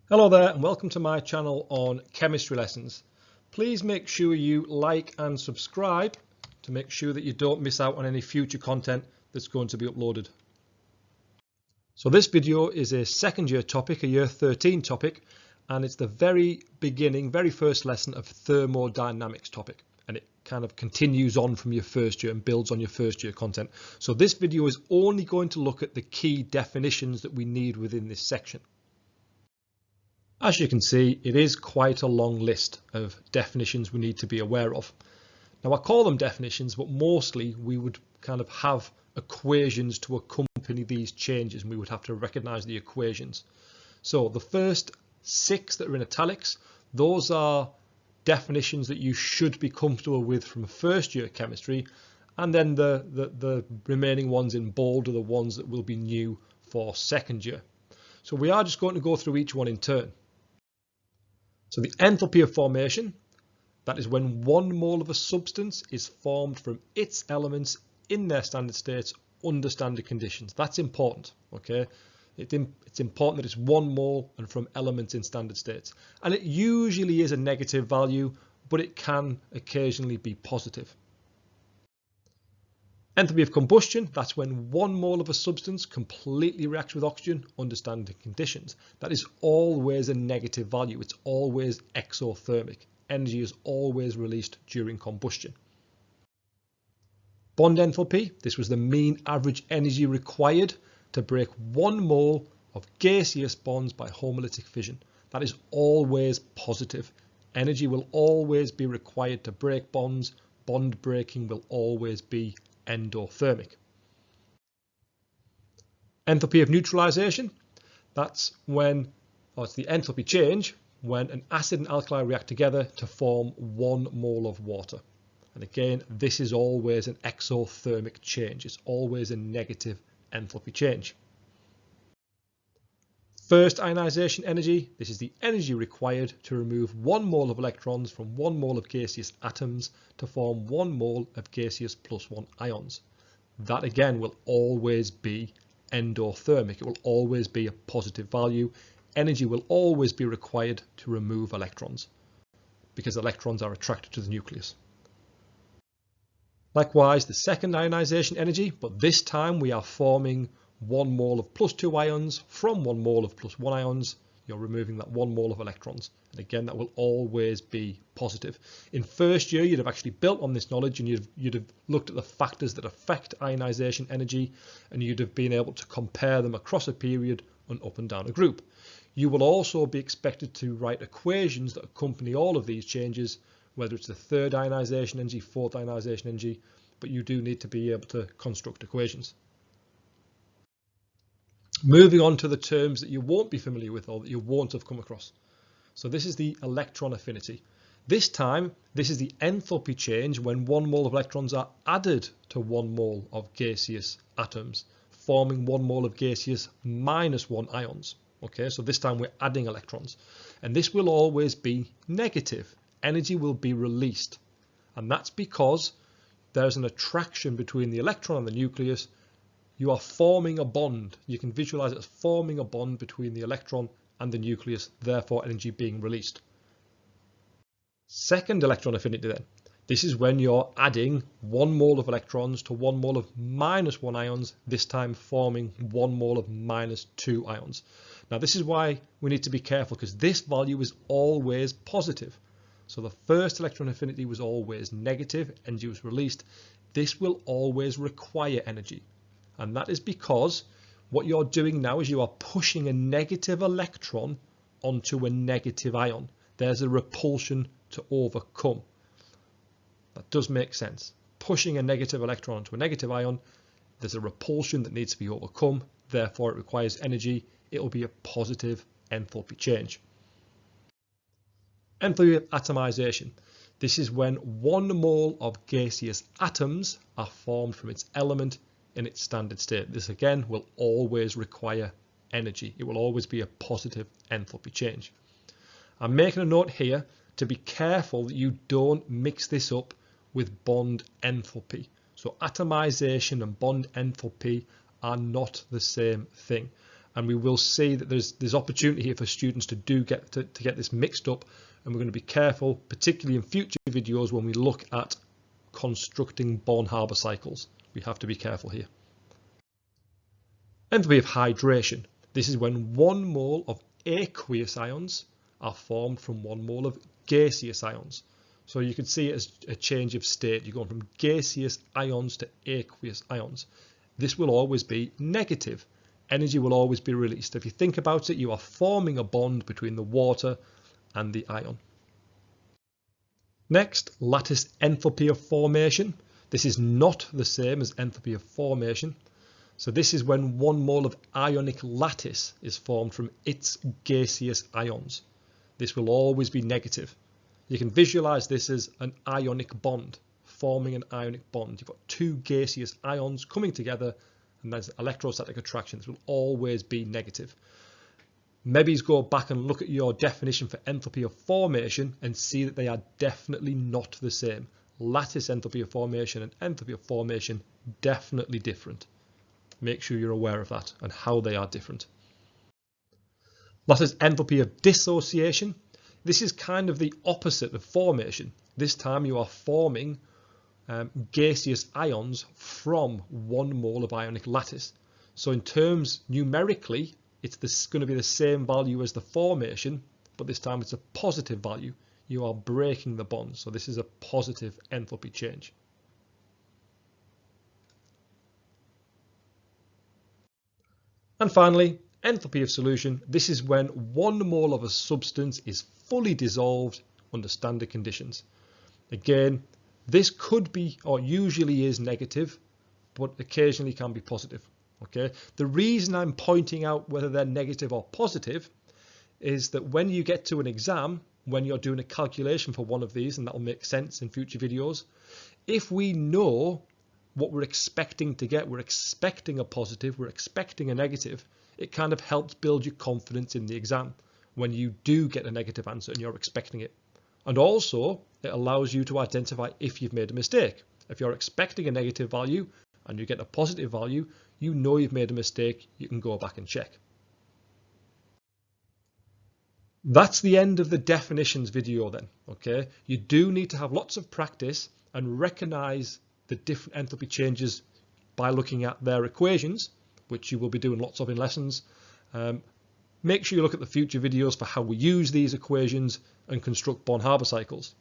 Hello there and welcome to my channel on chemistry lessons. Please make sure you like and subscribe to make sure that you don't miss out on any future content that's going to be uploaded. So this video is a second year topic, a year 13 topic, and it's the very beginning, very first lesson of thermodynamics topic. And it kind of continues on from your first year and builds on your first year content. So this video is only going to look at the key definitions that we need within this section. As you can see, it is quite a long list of definitions we need to be aware of. Now I call them definitions, but mostly we would kind of have equations to accompany these changes and we would have to recognize the equations. So the first 6 that are in italics, those are definitions that you should be comfortable with from first year chemistry, and then the remaining ones in bold are the ones that will be new for second year. So we are just going to go through each one in turn. So the enthalpy of formation, that is when 1 mole of a substance is formed from its elements in their standard states under standard conditions. That's important, okay? It's important that it's 1 mole and from elements in standard states. And it usually is a negative value, but it can occasionally be positive. Enthalpy of combustion, that's when 1 mole of a substance completely reacts with oxygen under standard conditions. That is always a negative value. It's always exothermic. Energy is always released during combustion. Bond enthalpy, this was the mean average energy required to break 1 mole of gaseous bonds by homolytic fission. That is always positive. Energy will always be required to break bonds. Bond breaking will always be endothermic. Enthalpy of neutralization, that's when, or it's the enthalpy change when an acid and alkali react together to form 1 mole of water. And again, this is always an exothermic change. It's always a negative enthalpy change. First ionization energy, this is the energy required to remove 1 mole of electrons from 1 mole of gaseous atoms to form 1 mole of gaseous plus 1 ions. That again will always be endothermic. It will always be a positive value. Energy will always be required to remove electrons because electrons are attracted to the nucleus. Likewise, the second ionization energy, but this time we are forming 1 mole of plus 2 ions from 1 mole of plus 1 ions. You're removing that 1 mole of electrons. And again, that will always be positive. In first year, you'd have actually built on this knowledge and you'd have looked at the factors that affect ionization energy, and you'd have been able to compare them across a period and up and down a group. You will also be expected to write equations that accompany all of these changes, whether it's the third ionization energy, fourth ionization energy, but you do need to be able to construct equations. Moving on to the terms that you won't be familiar with or that you won't have come across. So this is the electron affinity. This time, this is the enthalpy change when 1 mole of electrons are added to 1 mole of gaseous atoms, forming 1 mole of gaseous minus 1 ions. Okay, so this time we're adding electrons. And this will always be negative. Energy will be released. And that's because there's an attraction between the electron and the nucleus. You are forming a bond. You can visualize it as forming a bond between the electron and the nucleus, therefore energy being released. Second electron affinity then. This is when you're adding 1 mole of electrons to 1 mole of minus 1 ions, this time forming 1 mole of minus 2 ions. Now this is why we need to be careful, because this value is always positive. So the first electron affinity was always negative, energy was released. This will always require energy. And that is because what you're doing now is you are pushing a negative electron onto a negative ion. There's a repulsion to overcome. That does make sense. Pushing a negative electron onto a negative ion, there's a repulsion that needs to be overcome. Therefore, it requires energy. It will be a positive enthalpy change. Enthalpy of atomization. This is when 1 mole of gaseous atoms are formed from its element in its standard state. This again will always require energy. It will always be a positive enthalpy change. I'm making a note here to be careful that you don't mix this up with bond enthalpy. So atomization and bond enthalpy are not the same thing. And we will see that there's opportunity here for students to get this mixed up, and we're going to be careful, particularly in future videos when we look at constructing Born-Haber cycles. We have to be careful here. Enthalpy of hydration. This is when 1 mole of aqueous ions are formed from 1 mole of gaseous ions. So you can see it as a change of state. You're going from gaseous ions to aqueous ions. This will always be negative. Energy will always be released. If you think about it, you are forming a bond between the water and the ion. Next, lattice enthalpy of formation. This is not the same as enthalpy of formation. So this is when 1 mole of ionic lattice is formed from its gaseous ions. This will always be negative. You can visualize this as an ionic bond, forming an ionic bond. You've got 2 gaseous ions coming together, and there's electrostatic attraction. This will always be negative. Maybe go back and look at your definition for enthalpy of formation and see that they are definitely not the same. Lattice enthalpy of formation and enthalpy of formation, definitely different. Make sure you're aware of that and how they are different. Lattice enthalpy of dissociation. This is kind of the opposite of formation. This time you are forming gaseous ions from 1 mole of ionic lattice. So in terms numerically, it's going to be the same value as the formation, but this time it's a positive value. You are breaking the bond, so this is a positive enthalpy change. And finally, enthalpy of solution. This is when 1 mole of a substance is fully dissolved under standard conditions. Again, this could be, or usually is, negative, but occasionally can be positive. Okay. The reason I'm pointing out whether they're negative or positive is that when you get to an exam, when you're doing a calculation for one of these, and that'll make sense in future videos, if we know what we're expecting to get, we're expecting a positive, we're expecting a negative, it kind of helps build your confidence in the exam when you do get a negative answer and you're expecting it. And also, it allows you to identify if you've made a mistake. If you're expecting a negative value and you get a positive value, you know you've made a mistake, you can go back and check. That's the end of the definitions video then, okay? You do need to have lots of practice and recognize the different enthalpy changes by looking at their equations, which you will be doing lots of in lessons. Make sure you look at the future videos for how we use these equations and construct Born-Haber cycles.